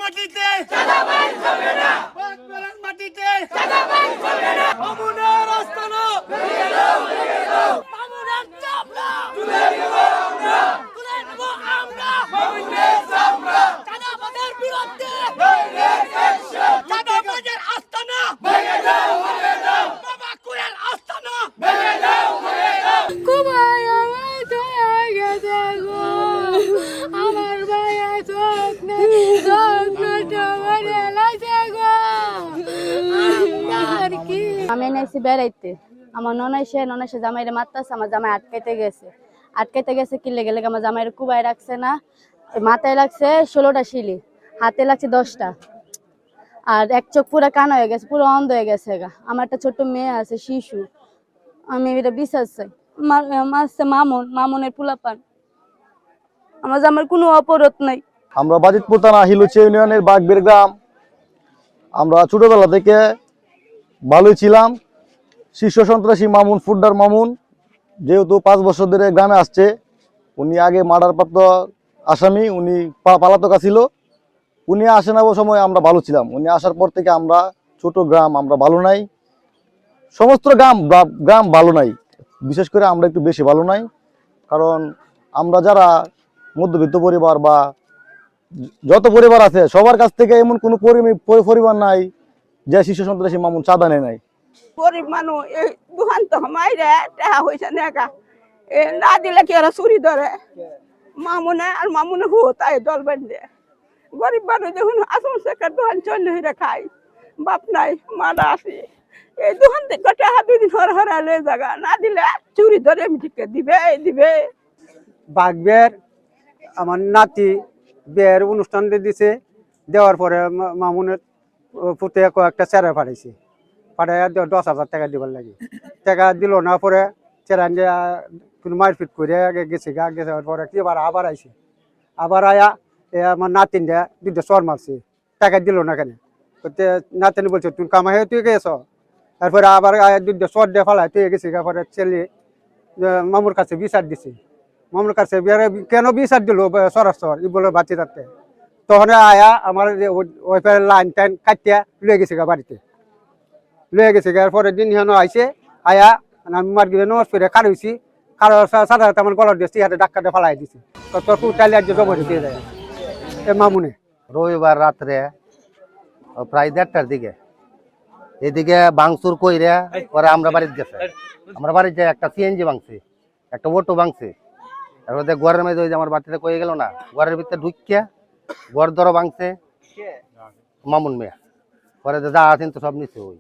মাটিতে চাঁদাবাজ চলবে না, বাগবেড়ার মাটিতে চাঁদাবাজ চলবে না, মামুনের আস্তানা ভেঙে দাও, ভেঙে দাও, মামুনের চামড়া তুলে নেব আমরা, তুলে নেব আমরা, মামুনের চামড়া, চাঁদাবাজের বিরুদ্ধে ডাইরেক্ট অ্যাকশন, চাঁদাবাজের আস্তানা ভেঙে দাও, ভেঙে দাও, বাবাকুরের আস্তানা ভেঙে দাও, ভেঙে দাও। কুমার আমার দয়া গেছে গো, আমার ভাইয়া চোখ নটা মানে লাগছে গো, আমার কি। আমি এনেছি বেড়াইতে, আমার ননাইসে জামাইরে মারতেছে, আমার জামাই আটকাইতে গেছে কি লেগে লেগে আমার জামাইরে কুবাই রাখছে না, মাথায় লাগছে 16টা শিলি, হাতে লাগছে 10টা, আর এক চোখ পুরো কানা হয়ে গেছে, পুরো অন্ধ হয়ে গেছে গা। আমার একটা ছোট্ট মেয়ে আছে শিশু, আমি এটা বিশ্বাস চাই। মারছে মামুনের পোলাপান, আমার জামার কোনো অপরাধ নাই। আমরা বাজিতপুর থানা হিলুচি ইউনিয়নের বাগবের গ্রাম। আমরা ছোটবেলা থেকে ভালোই ছিলাম। শীর্ষ সন্ত্রাসী মামুন ফুড্ডার মামুন যেহেতু 5 বছর ধরে গ্রামে আসছে, উনি আগে মার্ডারপ্রাপ্ত আসামি, উনি পলাতক ছিল। উনি আসে না সময় আমরা ভালো ছিলাম, উনি আসার পর থেকে আমরা ছোট গ্রাম, আমরা ভালো নাই। সমস্ত গ্রাম ভালো নাই, বিশেষ করে আমরা একটু বেশি ভালো নাই। কারণ আমরা যারা মধ্যবিত্ত পরিবার বা যত পরিবার আছে সবার কাছ থেকে এমন কোনো পরিবার নাই যে শীর্ষ সন্ত্রাসী মামুন চাঁদা নেয় নাই। গরিব মানুষ এই দোকান তো মাইরে টাকা হয়েছে না, না দিলে কি ওরা চুরি ধরে, মামুনে হু তাই দল বেঁধে। গরিব মানুষ যখন আসন শেখার দোকান চলে হয়ে খাই, বাপ নাই মারা আসি, এই দোকান থেকে টাকা 2 দিন হরা লয়ে জায়গা, না দিলে চুরি ধরে মিটিকে দিবে। বাগবের আমার নাতি বিয়ের অনুষ্ঠান দিছে, দেওয়ার পরে মামুনের পুতে কয়েকটা চেরা পাঠাইছে, পাঠাইয়া 10,000 টাকা দিবার লাগে, টাকা দিল না, পরে চেরা কোনো মারপিট করে গেছে যাওয়ার পরে কি আবার আইছে, আবার আয়া আমার নাতিনটা 2টা চর মারছে, টাকা দিল না কেন, নাতিনি বলছে তুই কামাই তুই গেছ, তারপরে আবার 2টা চর দিয়ে ফেলায় তুই গেছে, পরে ছেলে মামুর কাছে বিচার দিছে, মামুর কাছে কেন বিচার দিল সরাসর বলে বাচ্চা থাকতে, তখন আয়া আমার ওই লাইন টাইন কাটিয়া লয়ে গেছে বাড়িতে, লয়ে গেছে পরের দিন হেন আইসে আয়া আমি মার গিয়ে নজ করে কারোইছি, সাদা আমার গলার দিয়েছি, হাতে ডাক্কাতে ফালাই দিছি, তোর পুটাইলে আর জবর দিয়ে দেয় মামুনে। রবিবার রাত্রে প্রায় 1:30টার দিকে এদিকে ভাঙচুর কইরা পরে আমরা বাড়িতে গেছে, আমরা বাড়িতে একটা সিএনজি ভাঙছে, একটা অটো ভাঙছে, তারপরে ঘরের মধ্যে ওই যে আমার বাড়িতে কয়ে গেল না, ঘরের ভিতরে ঢুকিয়া ঘর ধরো ভাঙছে মামুন মিয়া, পরে যা আছেন তো সব নিচ্ছে ওই